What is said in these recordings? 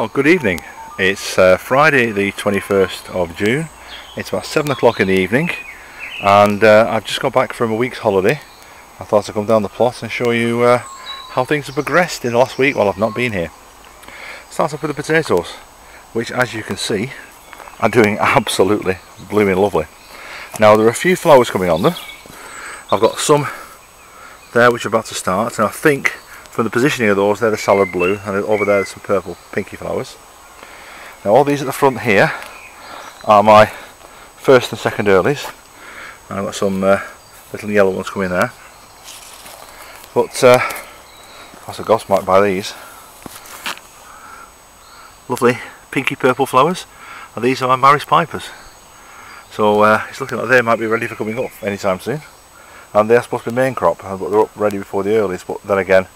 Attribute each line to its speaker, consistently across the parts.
Speaker 1: Well, good evening. It's Friday the 21st of June. It's about 7 o'clock in the evening and I've just got back from a week's holiday. I thought I'd come down the plot and show you how things have progressed in the last week while I've not been here. Start off with the potatoes, which as you can see are doing absolutely blooming lovely. Now there are a few flowers coming on them. I've got some there which are about to start, and I think from the positioning of those, they're the salad blue, and over there there's some purple pinky flowers. Now all these at the front here are my first and second earlies, and I've got some little yellow ones coming there. But as a ghost might buy these lovely pinky purple flowers, and these are my Maris pipers. So it's looking like they might be ready for coming up anytime soon, and they're supposed to be main crop, but they're up ready before the earlies. But then again,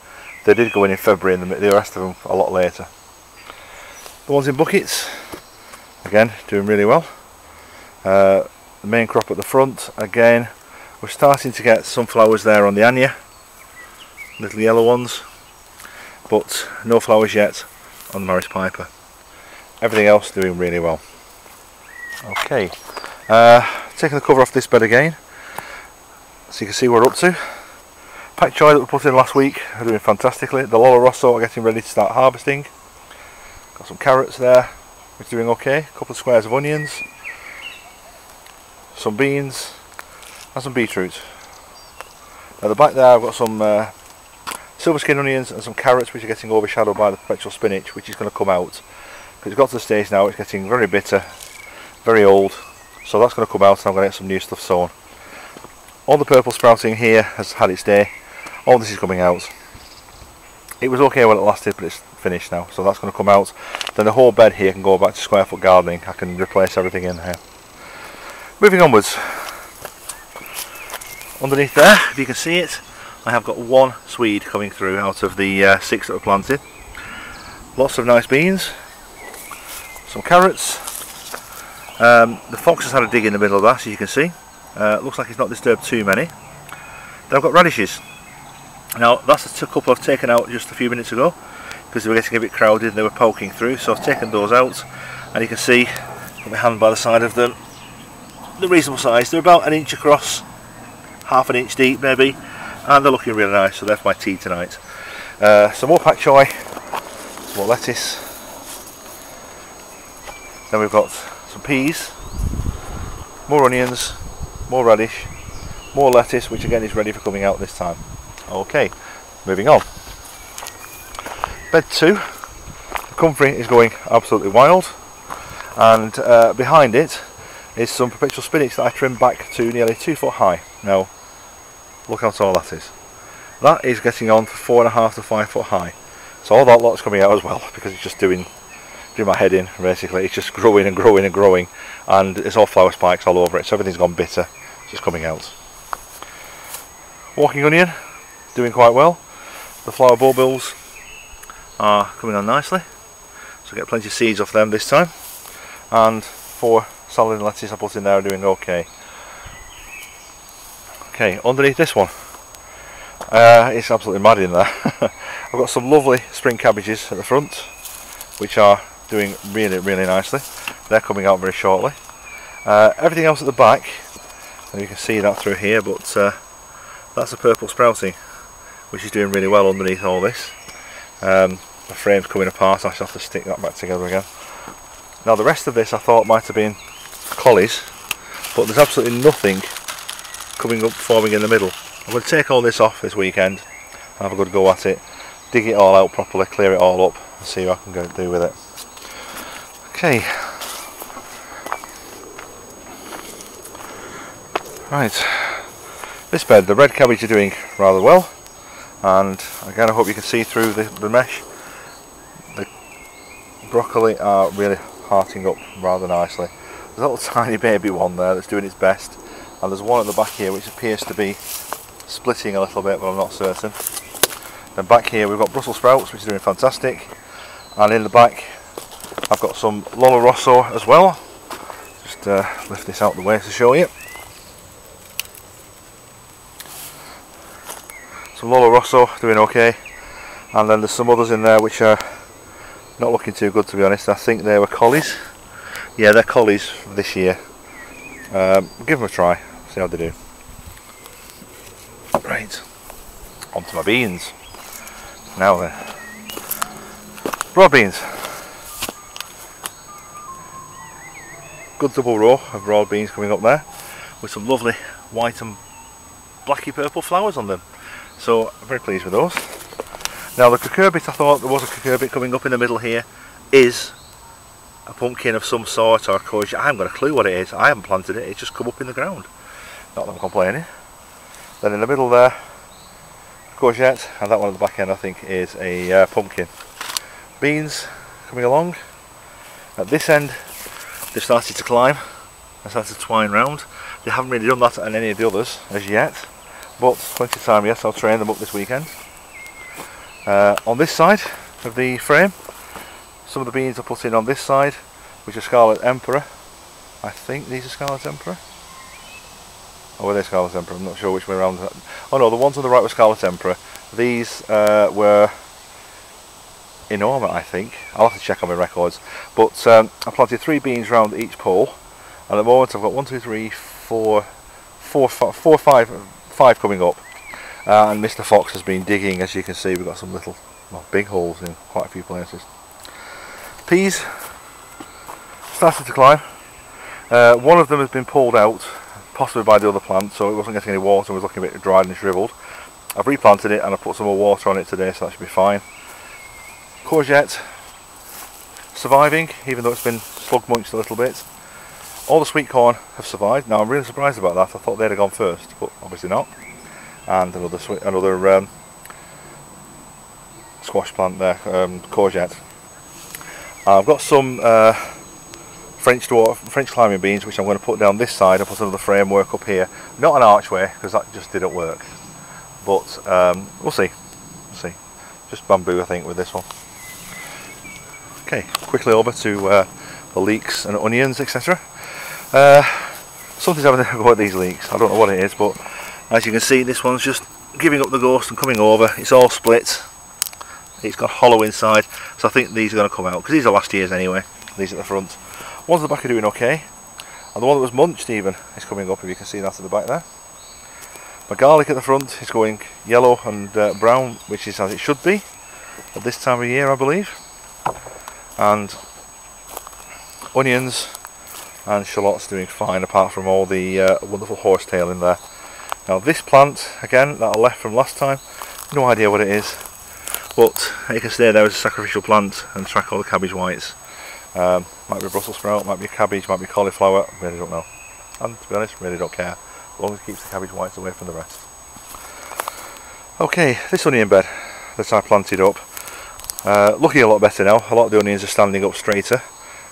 Speaker 1: they did go in February, and the rest of them a lot later. The ones in buckets, again, doing really well. The main crop at the front, again, we're starting to get some flowers there on the Anya, little yellow ones, but no flowers yet on the Maris Piper. Everything else doing really well. Okay, taking the cover off this bed again, so you can see what we're up to. Pak choy that we put in last week are doing fantastically. The Lolo Rosso are getting ready to start harvesting. Got some carrots there, which are doing okay. A couple of squares of onions, some beans, and some beetroot. At the back there I've got some silver skin onions and some carrots which are getting overshadowed by the perpetual spinach, which is going to come out. Because it's got to the stage now, it's getting very bitter, very old. So that's going to come out, and I'm going to get some new stuff sown. All the purple sprouting here has had its day. All this is coming out. It was okay while it lasted, but it's finished now, so that's going to come out. Then the whole bed here can go back to square foot gardening. I can replace everything in here. Moving onwards. Underneath there, if you can see it, I have got one swede coming through out of the 6 that were planted. Lots of nice beans, some carrots. The fox has had a dig in the middle of that, as you can see. Looks like it's not disturbed too many. Then I've got radishes. Now that's a couple I've taken out just a few minutes ago because they were getting a bit crowded and they were poking through, so I've taken those out, and you can see, got my hand by the side of them, the reasonable size. They're about 1 inch across, half an inch deep maybe, and they're looking really nice, so they're for my tea tonight. Some more pak choy, some more lettuce, then we've got some peas, more onions, more radish, more lettuce, which again is ready for coming out this time. Okay, moving on. Bed 2, the comfrey is going absolutely wild, and behind it is some perpetual spinach that I trimmed back to nearly 2 foot high. Now, look how tall that is. That is getting on for 4.5 to 5 foot high. So all that lot's coming out as well, because it's just doing my head in, basically. It's just growing and growing and growing, and it's all flower spikes all over it, so everything's gone bitter. It's just coming out. Walking onion, doing quite well. The flower bulbils are coming on nicely, so get plenty of seeds off them this time. And 4 salad and lettuce I put in there are doing okay. Okay, underneath this one, it's absolutely mad in there. I've got some lovely spring cabbages at the front, which are doing really, really nicely. They're coming out very shortly. Everything else at the back, and you can see that through here, but that's a purple sprouting, which is doing really well underneath all this. The frame's coming apart, I shall have to stick that back together again. Now the rest of this I thought might have been collies, but there's absolutely nothing coming up forming in the middle. I'm going to take all this off this weekend and have a good go at it, dig it all out properly, clear it all up, and see what I can do with it. Okay. Right. This bed, the red cabbage are doing rather well, and again I hope you can see through the mesh. The broccoli are really hearting up rather nicely. There's a little tiny baby one there that's doing its best, and there's one at the back here which appears to be splitting a little bit, but I'm not certain. Then back here we've got Brussels sprouts, which are doing fantastic, and in the back I've got some Lolo Rosso as well. Just lift this out the way to show you. Some Lolo Rosso doing okay, and then there's some others in there which are Not looking too good, to be honest. I think they were collies. Yeah, they're collies this year. Give them a try, see how they do. Right, on to my beans. Now then, broad beans. Good double row of broad beans coming up there, with some lovely white and blacky purple flowers on them. So I'm very pleased with those. Now the cucurbit, I thought there was a cucurbit coming up in the middle here, is a pumpkin of some sort or a courgette. I haven't got a clue what it is. I haven't planted it, it's just come up in the ground. Not that I'm complaining. Then in the middle there, courgette, and that one at the back end I think is a pumpkin. Beans coming along. At this end they've started to climb and started to twine round. They haven't really done that on any of the others as yet, but plenty of time, yes, I'll train them up this weekend. On this side of the frame, some of the beans are put in on this side, which are Scarlet Emperor. I think these are Scarlet Emperor. Or were they Scarlet Emperor? I'm not sure which way around. Oh no, the ones on the right were Scarlet Emperor. These were Enormous, I think. I'll have to check on my records. But I planted 3 beans round each pole, and at the moment I've got 5 coming up. And Mr. Fox has been digging, as you can see. We've got some little, well, big holes in quite a few places. Peas started to climb. One of them has been pulled out, possibly by the other plant, so it wasn't getting any water and was looking a bit dried and shriveled. I've replanted it and I've put some more water on it today, so that should be fine. Courgette surviving, even though it's been slug munched a little bit. All the sweet corn have survived. Now I'm really surprised about that. I thought they'd have gone first, but obviously not. And another squash plant there, courgette. I've got some French climbing beans, which I'm going to put down this side and put another framework up here. Not an archway, because that just didn't work. But we'll see. Just bamboo, I think, with this one. Okay, quickly over to the leeks and onions, etc. Something's having a go at these leeks. I don't know what it is, but as you can see, this one's just giving up the ghost and coming over. It's all split. It's got hollow inside, so I think these are going to come out, because these are last year's anyway. These at the front. Ones at the back are doing okay, and the one that was munched even is coming up, if you can see that at the back there. My garlic at the front is going yellow and brown, which is as it should be at this time of year, I believe. And onions and shallots doing fine, apart from all the wonderful horsetail in there. Now this plant, again, that I left from last time, no idea what it is, but you can stay there as a sacrificial plant and track all the cabbage whites. Might be a Brussels sprout, might be a cabbage, might be cauliflower, really don't know. And to be honest, really don't care, as long as it keeps the cabbage whites away from the rest. Okay, this onion bed that I planted up, looking a lot better now. A lot of the onions are standing up straighter.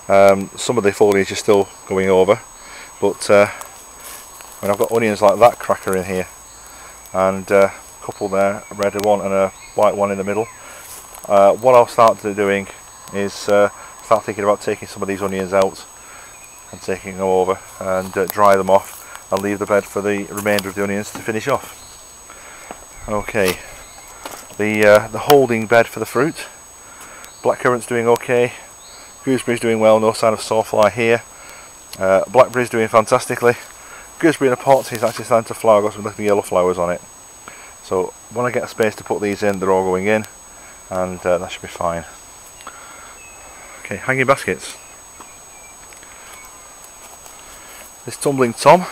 Speaker 1: Some of the foliage is still going over, but when I've got onions like that cracker in here, and a couple there, a red one and a white one in the middle, what I'll start doing is start thinking about taking some of these onions out and taking them over and dry them off and leave the bed for the remainder of the onions to finish off. Okay, the holding bed for the fruit. Blackcurrant's doing okay, gooseberry's doing well, no sign of sawfly here. Blackberry's doing fantastically. Gooseberry in a pot is actually starting to flower, got some little yellow flowers on it. So when I get a space to put these in, they're all going in, and that should be fine. Okay, hanging baskets. This tumbling Tom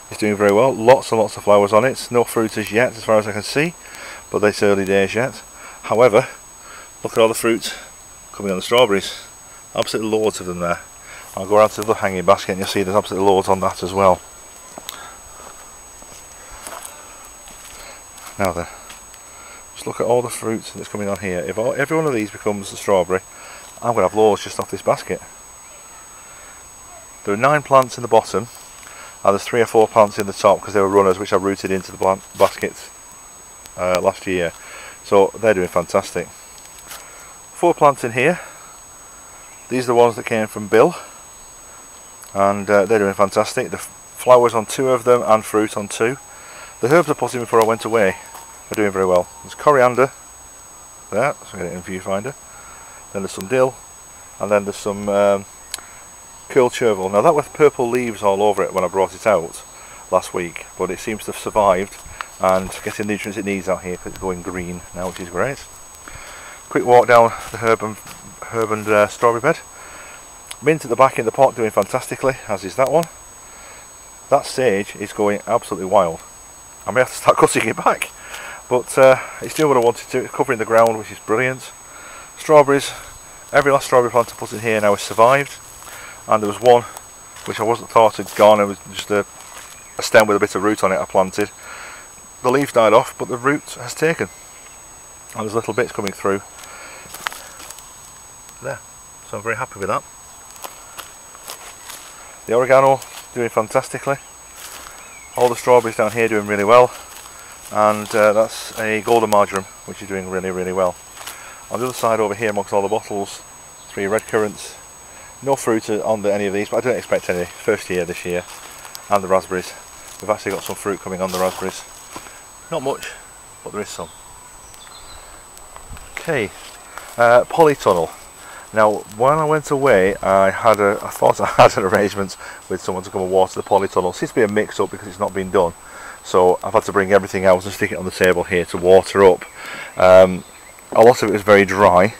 Speaker 1: is doing very well, lots and lots of flowers on it. No fruit as yet, as far as I can see, but it's early days yet. However, look at all the fruit coming on the strawberries. Absolutely loads of them there. I'll go around to the hanging basket and you'll see there's absolutely loads on that as well. Now then, just look at all the fruit that's coming on here. If every one of these becomes a strawberry, I'm going to have loads just off this basket. There are 9 plants in the bottom, and there's 3 or 4 plants in the top because they were runners which I rooted into the baskets last year. So they're doing fantastic. 4 plants in here. These are the ones that came from Bill, and they're doing fantastic. The flowers on 2 of them and fruit on 2. The herbs I put in before I went away are doing very well. There's coriander there, so I get it in viewfinder. then there's some dill, and then there's some curled chervil. Now that was purple leaves all over it when I brought it out last week, but it seems to have survived and getting the nutrients it needs out here because it's going green now, which is great. Quick walk down the herb and strawberry bed. Mint at the back in the pot doing fantastically, as is that one. That sage is going absolutely wild. I may have to start cutting it back, but it's doing what I wanted to. It's covering the ground, which is brilliant. Strawberries, every last strawberry plant I put in here now has survived, and there was one which I wasn't thought had gone. It was just a stem with a bit of root on it I planted. The leaves died off, but the root has taken, and there's little bits coming through there, so I'm very happy with that. The oregano doing fantastically. All the strawberries down here doing really well, and that's a golden marjoram which is doing really, really well. On the other side over here amongst all the bottles, 3 red currants. No fruit on any of these, but I don't expect any. First year this year. And the raspberries. We've actually got some fruit coming on the raspberries. Not much, but there is some. Okay, polytunnel. Now, when I went away, I thought I had an arrangement with someone to come and water the polytunnel. It seems to be a mix-up because it's not been done. So I've had to bring everything out and stick it on the table here to water up. A lot of it was very dry.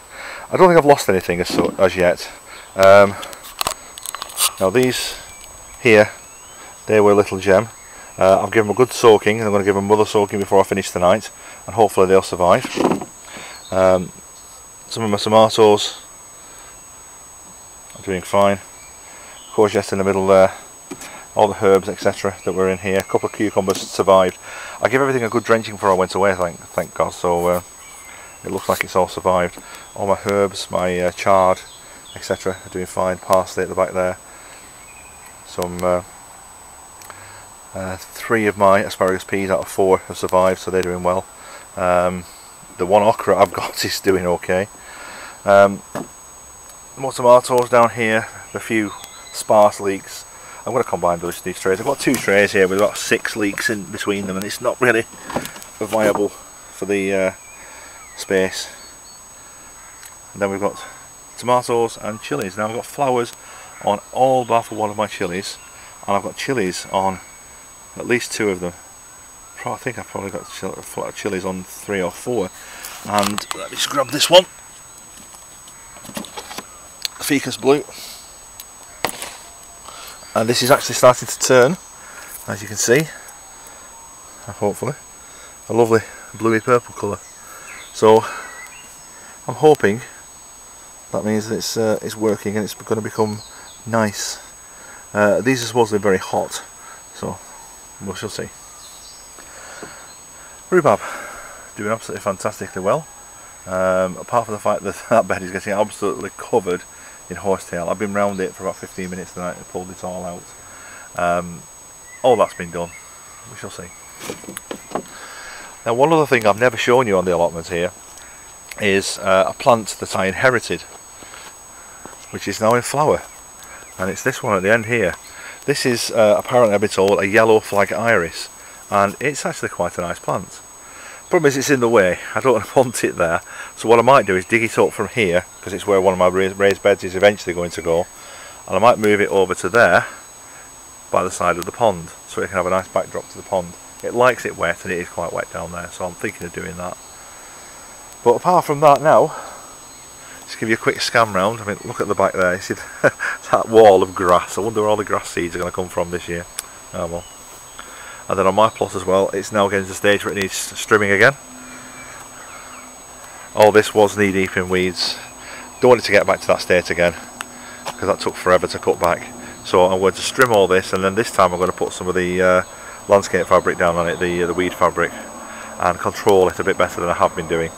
Speaker 1: I don't think I've lost anything as yet. Now these here, they were a little gem. I've given them a good soaking, and I'm going to give them another soaking before I finish tonight, and hopefully they'll survive. Some of my tomatoes are doing fine. Courgette in the middle there. All the herbs, etc. that were in here. A couple of cucumbers survived. I gave everything a good drenching before I went away, thank God, so it looks like it's all survived. All my herbs, my chard, etc. are doing fine. Parsley at the back there. Some 3 of my asparagus peas out of 4 have survived, so they're doing well. The one okra I've got is doing okay. More tomatoes down here, a few sparse leeks. I'm going to combine these trays. I've got 2 trays here with about 6 leeks in between them, and it's not really viable for the space. And then we've got tomatoes and chilies. Now I've got flowers on all but one of my chilies, and I've got chilies on at least 2 of them. I think I've probably got chilies on 3 or 4. And let me just grab this one, Ficus Blue. And this is actually starting to turn, as you can see, hopefully, a lovely bluey purple colour. So I'm hoping that means that it's working and it's going to become nice. These are supposedly very hot, so we shall see. Rhubarb doing absolutely fantastically well, apart from the fact that that bed is getting absolutely covered in horsetail. I've been round it for about 15 minutes tonight and pulled it all out. All that's been done. We shall see. Now, one other thing I've never shown you on the allotment here is a plant that I inherited, which is now in flower, and it's this one at the end here. This is apparently, I've been told, a yellow flag iris, and it's actually quite a nice plant. Problem is it's in the way. I don't want it there, so what I might do is dig it up from here, because it's where one of my raised beds is eventually going to go, and I might move it over to there by the side of the pond, so it can have a nice backdrop to the pond. It likes it wet, and it is quite wet down there, so I'm thinking of doing that. But apart from that now, just give you a quick scan round. I mean, look at the back there, you see that wall of grass. I wonder where all the grass seeds are going to come from this year. Oh well. And then on my plot as well, it's now getting to the stage where it needs trimming again. All this was knee deep in weeds. Don't want it to get back to that state again, because that took forever to cut back. So I'm going to trim all this, and then this time I'm going to put some of the landscape fabric down on it, the weed fabric, and control it a bit better than I have been doing.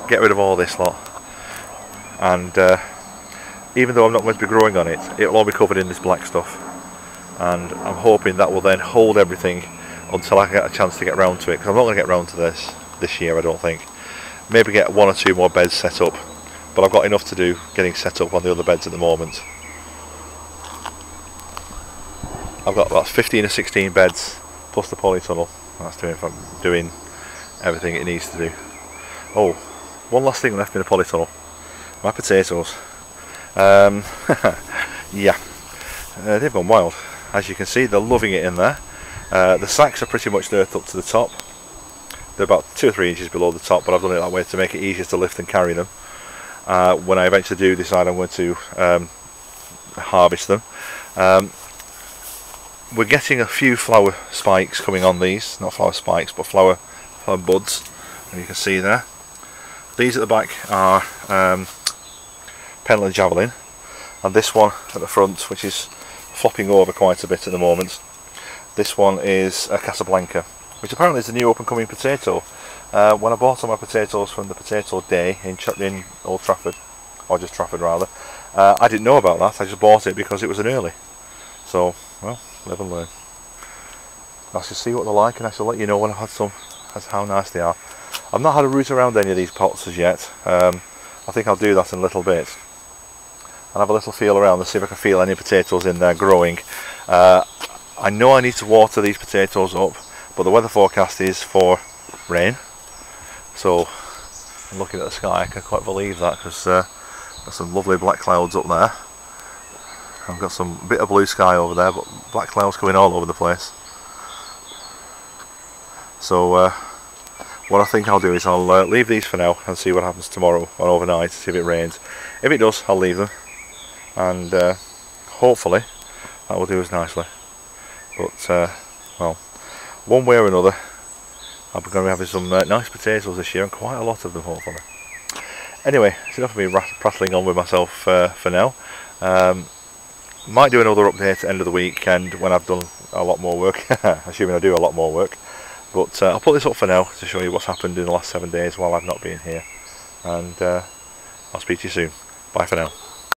Speaker 1: Get rid of all this lot, and even though I'm not going to be growing on it, it will all be covered in this black stuff, and I'm hoping that will then hold everything until I get a chance to get round to it, because I'm not going to get round to this year, I don't think. Maybe get 1 or 2 more beds set up, but I've got enough to do getting set up on the other beds at the moment. I've got about 15 or 16 beds plus the polytunnel. That's doing everything it needs to do. Oh, one last thing left in the polytunnel. my potatoes. Yeah, they've gone wild. As you can see, they're loving it in there. The sacks are pretty much earthed up to the top. They're about 2 or 3 inches below the top, but I've done it that way to make it easier to lift and carry them. When I eventually do decide I'm going to harvest them. We're getting a few flower spikes coming on these, not flower spikes, but flower buds, and you can see there. These at the back are Pendle and Javelin, and this one at the front, which is flopping over quite a bit at the moment, this one is a Casablanca, which apparently is the new up-and-coming potato. When I bought all my potatoes from the Potato Day in Old Trafford, or just Trafford rather, I didn't know about that. I just bought it because it was an early. So, well, live and learn. I shall see what they're like, and I shall let you know when I've had some, as how nice they are. I've not had a root around any of these pots as yet. I think I'll do that in a little bit. And have a little feel around and see if I can feel any potatoes in there growing. I know I need to water these potatoes up, but the weather forecast is for rain. So I'm looking at the sky, I can quite believe that, because got some lovely black clouds up there. I've got some bit of blue sky over there, but black clouds coming all over the place. So what I think I'll do is I'll leave these for now and see what happens tomorrow or overnight, see if it rains. If it does, I'll leave them, and hopefully that will do us nicely. But well, one way or another, I'm going to be having some nice potatoes this year, and quite a lot of them hopefully. Anyway, it's enough of me prattling on with myself for now. Might do another update at the end of the week, and when I've done a lot more work, assuming I do a lot more work. But I'll put this up for now to show you what's happened in the last 7 days while I've not been here. And I'll speak to you soon. Bye for now.